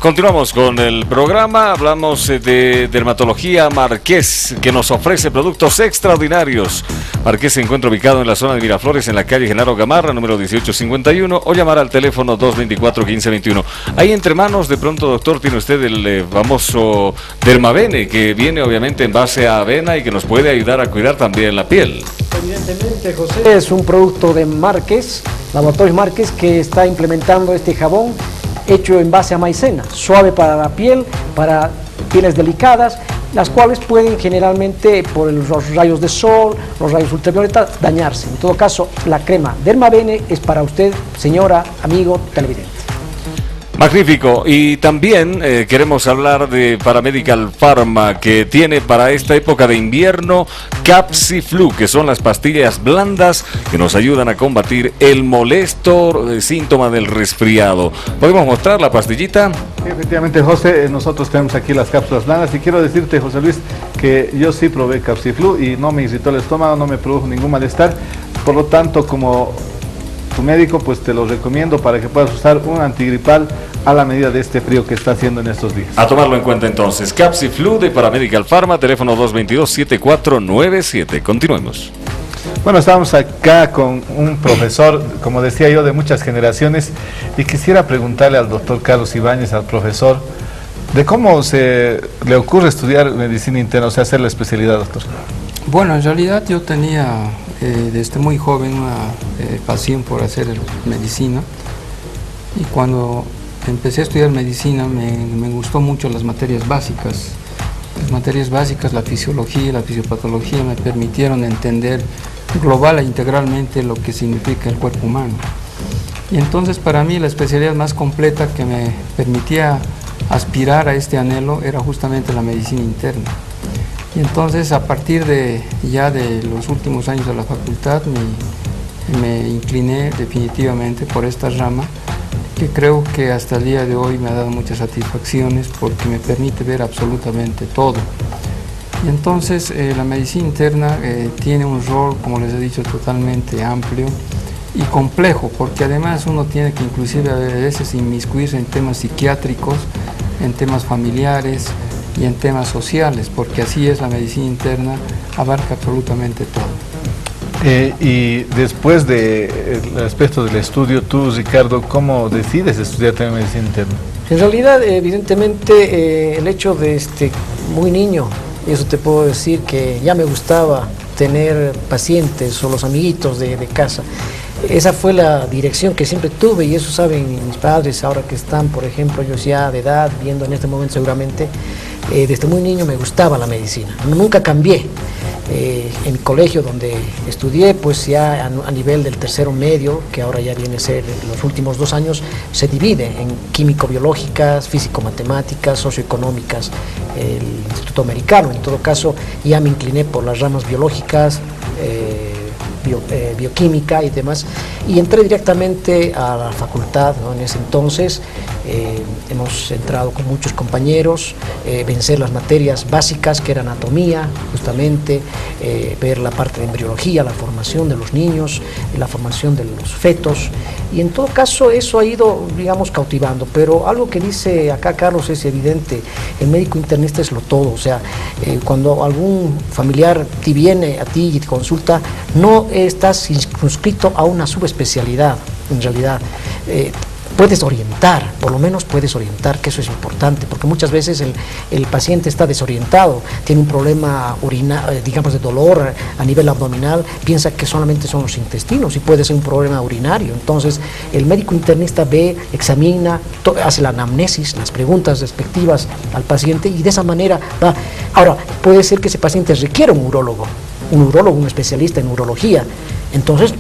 Continuamos con el programa, hablamos de Dermatología Marqués, que nos ofrece productos extraordinarios. Marqués se encuentra ubicado en la zona de Miraflores, en la calle Genaro Gamarra, número 1851, o llamar al teléfono 224-1521. Ahí entre manos, de pronto, doctor, tiene usted el famoso Dermavene, que viene obviamente en base a avena y que nos puede ayudar a cuidar también la piel. Evidentemente, José, es un producto de Marqués, Laboratorios Marqués, que está implementando este jabón hecho en base a maicena, suave para la piel, para pieles delicadas, las cuales pueden generalmente por los rayos de sol, los rayos ultravioleta, dañarse. En todo caso, la crema Dermavene es para usted, señora, amigo, televidente. Magnífico. Y también queremos hablar de Paramedical Pharma, que tiene para esta época de invierno Capsiflu, que son las pastillas blandas que nos ayudan a combatir el molesto síntoma del resfriado. ¿Podemos mostrar la pastillita? Sí, efectivamente, José, nosotros tenemos aquí las cápsulas blandas y quiero decirte, José Luis, que yo sí probé Capsiflu y no me irritó el estómago, no me produjo ningún malestar. Por lo tanto, como tu médico, pues te lo recomiendo para que puedas usar un antigripal a la medida de este frío que está haciendo en estos días. A tomarlo en cuenta entonces. Capsiflu de Paramedical Pharma, teléfono 222-7497. Continuemos. Bueno, estamos acá con un profesor, como decía yo, de muchas generaciones, y quisiera preguntarle al doctor Carlos Ibáñez, al profesor, de cómo se le ocurre estudiar medicina interna, o sea, hacer la especialidad, doctor. Bueno, en realidad yo tenía desde muy joven una pasión por hacer medicina, y cuando empecé a estudiar medicina me gustó mucho las materias básicas. Las materias básicas, la fisiología y la fisiopatología me permitieron entender global e integralmente lo que significa el cuerpo humano. Y entonces para mí la especialidad más completa que me permitía aspirar a este anhelo era justamente la medicina interna. Y entonces a partir de los últimos años de la facultad me incliné definitivamente por esta rama, que creo que hasta el día de hoy me ha dado muchas satisfacciones porque me permite ver absolutamente todo. Y entonces la medicina interna tiene un rol, como les he dicho, totalmente amplio y complejo, porque además uno tiene que inclusive a veces inmiscuirse en temas psiquiátricos, en temas familiares y en temas sociales, porque así es la medicina interna, abarca absolutamente todo. Y después del aspecto del estudio, tú, Ricardo, ¿cómo decides estudiar también medicina interna? En realidad, evidentemente, el hecho de muy niño, eso te puedo decir que ya me gustaba tener pacientes o los amiguitos de casa. Esa fue la dirección que siempre tuve, y eso saben mis padres ahora que están, por ejemplo, ellos ya de edad, viendo en este momento seguramente. Desde muy niño me gustaba la medicina, nunca cambié. En mi colegio donde estudié, pues ya a nivel del tercero medio, que ahora ya viene a ser los últimos 2 años, se divide en químico-biológicas, físico-matemáticas, socioeconómicas, el Instituto Americano. En todo caso, ya me incliné por las ramas biológicas, bioquímica y demás, y entré directamente a la facultad, ¿no? En ese entonces hemos entrado con muchos compañeros, vencer las materias básicas que era anatomía, justamente, ver la parte de embriología, la formación de los niños, la formación de los fetos, y en todo caso eso ha ido, digamos, cautivando. Pero algo que dice acá Carlos es evidente: el médico internista es lo todo. O sea, cuando algún familiar te viene a ti y te consulta, no estás circunscrito a una subespecialidad, en realidad. Puedes orientar, por lo menos puedes orientar, que eso es importante, porque muchas veces el paciente está desorientado, tiene un problema digamos de dolor a nivel abdominal, piensa que solamente son los intestinos y puede ser un problema urinario. Entonces el médico internista ve, examina, hace la anamnesis, las preguntas respectivas al paciente, y de esa manera va. Ahora, puede ser que ese paciente requiera un urólogo, un especialista en urología. Entonces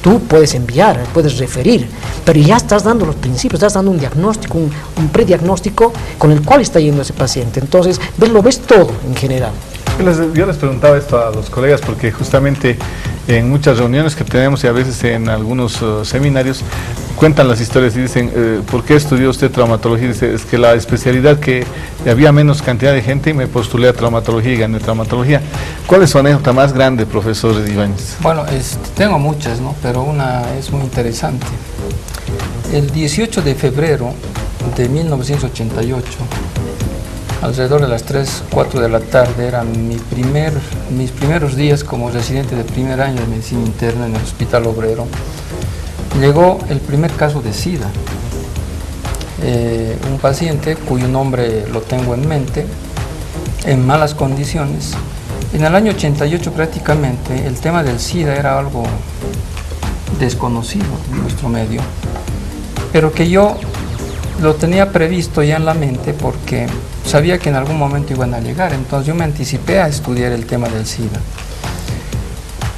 tú puedes enviar, puedes referir, pero ya estás dando los principios, estás dando un diagnóstico, un prediagnóstico con el cual está yendo ese paciente. Entonces, lo ves todo en general. Yo les preguntaba esto a los colegas porque justamente en muchas reuniones que tenemos y a veces en algunos seminarios cuentan las historias y dicen, ¿por qué estudió usted traumatología? Dice, es que la especialidad que había menos cantidad de gente y me postulé a traumatología y gané traumatología. ¿Cuál es su anécdota más grande, profesor Ibáñez? Bueno, tengo muchas, ¿no? Pero una es muy interesante. El 18 de febrero de 1988, alrededor de las 3, 4 de la tarde, eran mis primeros días como residente de primer año de medicina interna en el Hospital Obrero. Llegó el primer caso de SIDA. Un paciente cuyo nombre lo tengo en mente, en malas condiciones. En el año 88 prácticamente el tema del SIDA era algo desconocido en nuestro medio, pero que yo lo tenía previsto ya en la mente porque sabía que en algún momento iban a llegar, entonces yo me anticipé a estudiar el tema del SIDA.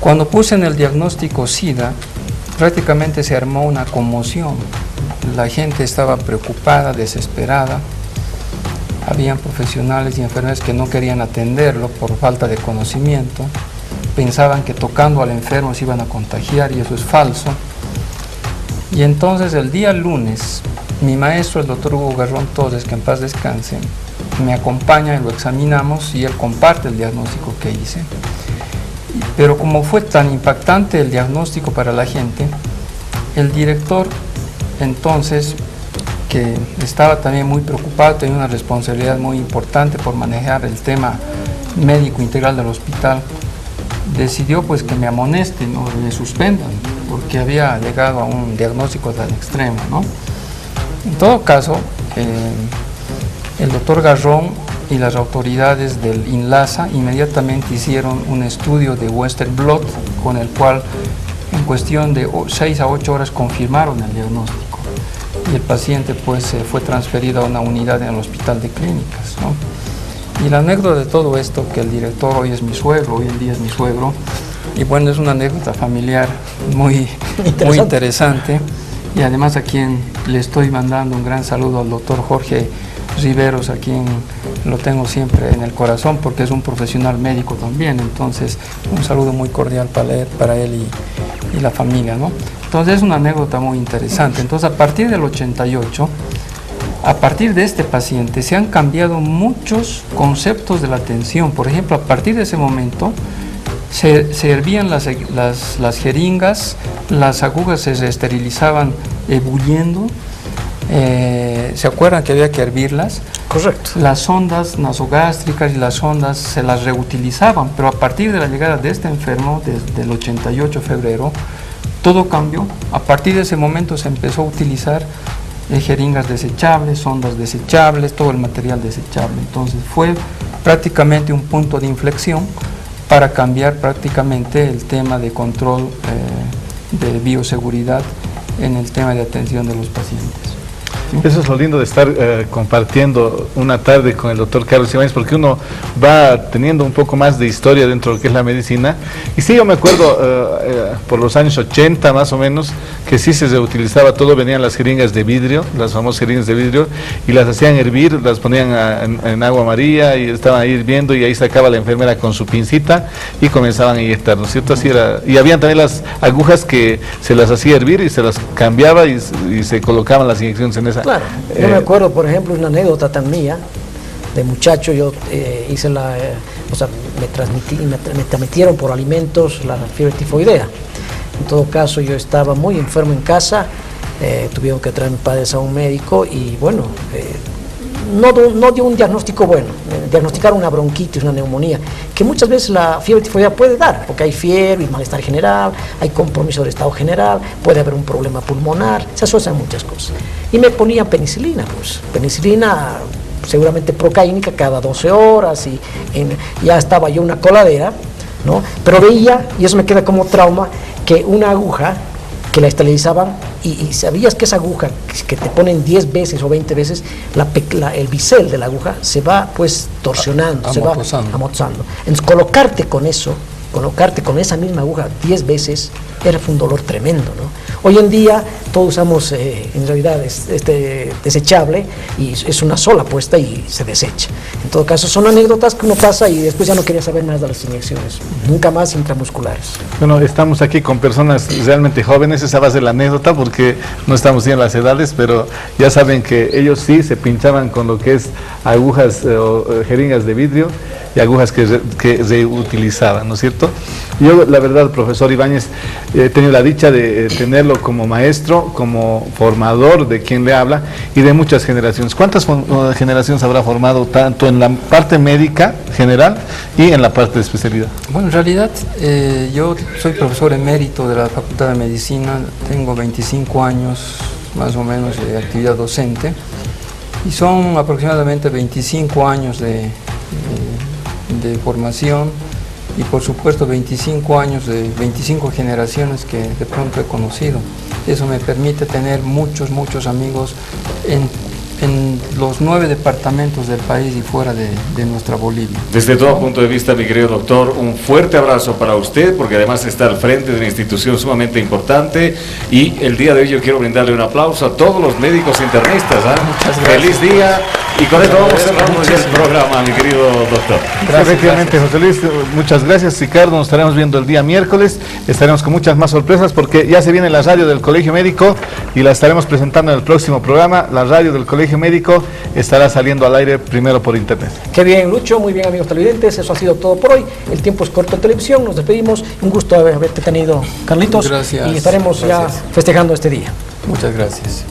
Cuando puse en el diagnóstico SIDA, prácticamente se armó una conmoción. La gente estaba preocupada, desesperada. Habían profesionales y enfermeras que no querían atenderlo por falta de conocimiento. Pensaban que tocando al enfermo se iban a contagiar y eso es falso. Y entonces el día lunes, mi maestro, el doctor Hugo Garrón Torres, que en paz descanse, me acompaña y lo examinamos y él comparte el diagnóstico que hice. Pero como fue tan impactante el diagnóstico para la gente, el director entonces, que estaba también muy preocupado, tenía una responsabilidad muy importante por manejar el tema médico integral del hospital, decidió pues que me amonesten o me suspendan, porque había llegado a un diagnóstico tan extremo, ¿no? En todo caso, el doctor Garrón y las autoridades del INLASA inmediatamente hicieron un estudio de Western Blot, con el cual en cuestión de 6 a 8 horas confirmaron el diagnóstico. Y el paciente pues fue transferido a una unidad en el hospital de clínicas, ¿no? Y la anécdota de todo esto, que el director hoy es mi suegro, hoy en día es mi suegro, y bueno, es una anécdota familiar muy interesante, y además a quien le estoy mandando un gran saludo al doctor Jorge Riveros, a quien lo tengo siempre en el corazón porque es un profesional médico también, entonces un saludo muy cordial para él y la familia, ¿no? Entonces es una anécdota muy interesante. Entonces a partir del 88, a partir de este paciente se han cambiado muchos conceptos de la atención. Por ejemplo, a partir de ese momento se hervían las jeringas, las agujas se esterilizaban ebulliendo. ¿Se acuerdan que había que hervirlas? Correcto. Las sondas nasogástricas y las sondas se las reutilizaban, pero a partir de la llegada de este enfermo, desde el 88 de febrero, todo cambió. A partir de ese momento se empezó a utilizar jeringas desechables, sondas desechables, todo el material desechable. Entonces fue prácticamente un punto de inflexión para cambiar prácticamente el tema de control de bioseguridad en el tema de atención de los pacientes. Eso es lo lindo de estar compartiendo una tarde con el doctor Carlos Ibáñez, porque uno va teniendo un poco más de historia dentro de lo que es la medicina. Y sí, yo me acuerdo por los años 80 más o menos, que sí se reutilizaba todo, venían las jeringas de vidrio, las famosas jeringas de vidrio, y las hacían hervir, las ponían en agua María y estaban ahí hirviendo, y ahí sacaba la enfermera con su pincita y comenzaban a inyectar, ¿no es cierto? Así era. Y habían también las agujas que se las hacía hervir y se las cambiaba y se colocaban las inyecciones en esa. Claro, yo me acuerdo, por ejemplo, una anécdota tan mía, de muchacho, yo hice me transmitieron por alimentos la fiebre tifoidea. En todo caso, yo estaba muy enfermo en casa, tuvieron que traer mis padres a un médico y bueno, no dio un diagnóstico bueno, diagnosticaron una bronquitis, una neumonía, que muchas veces la fiebre tifoidea puede dar, porque hay fiebre y malestar general, hay compromiso del estado general, puede haber un problema pulmonar, se asocian muchas cosas. Y me ponía penicilina, pues, penicilina seguramente procaínica cada 12 horas y ya estaba yo una coladera, ¿no? Pero veía, y eso me queda como trauma, que una aguja que la esterilizaban y sabías que esa aguja que te ponen 10 veces o 20 veces, el bisel de la aguja se va pues torsionando, se va amortizando. Entonces colocarte con esa misma aguja 10 veces fue un dolor tremendo, ¿no? Hoy en día todos usamos en realidad este desechable y es una sola puesta y se desecha. En todo caso son anécdotas que uno pasa y después ya no quería saber más de las inyecciones, nunca más intramusculares. Bueno, estamos aquí con personas realmente jóvenes, esa va a ser la anécdota porque no estamos en las edades, pero ya saben que ellos sí se pinchaban con lo que es agujas o jeringas de vidrio. y agujas que reutilizaban, ¿no es cierto? Yo, la verdad, profesor Ibáñez, he tenido la dicha de tenerlo como maestro, como formador de quien le habla y de muchas generaciones. ¿Cuántas generaciones habrá formado tanto en la parte médica general y en la parte de especialidad? Bueno, en realidad yo soy profesor emérito de la Facultad de Medicina, tengo 25 años más o menos de actividad docente y son aproximadamente 25 años de formación y por supuesto 25 años de 25 generaciones que de pronto he conocido. Eso me permite tener muchos amigos en los 9 departamentos del país y fuera de nuestra Bolivia. Desde todo punto de vista, mi querido doctor, un fuerte abrazo para usted, porque además está al frente de una institución sumamente importante y el día de hoy yo quiero brindarle un aplauso a todos los médicos internistas. Muchas gracias. Feliz día y con esto vamos cerrando ya el programa, mi querido doctor. Efectivamente, José Luis, muchas gracias, Ricardo. Nos estaremos viendo el día miércoles, estaremos con muchas más sorpresas porque ya se viene la radio del Colegio Médico y la estaremos presentando en el próximo programa. La radio del Colegio Médico estará saliendo al aire primero por internet. Qué bien, Lucho, muy bien, amigos televidentes, eso ha sido todo por hoy. El tiempo es corto en televisión, nos despedimos. Un gusto haberte tenido, Carlitos. Gracias. Y estaremos ya festejando este día. Muchas gracias.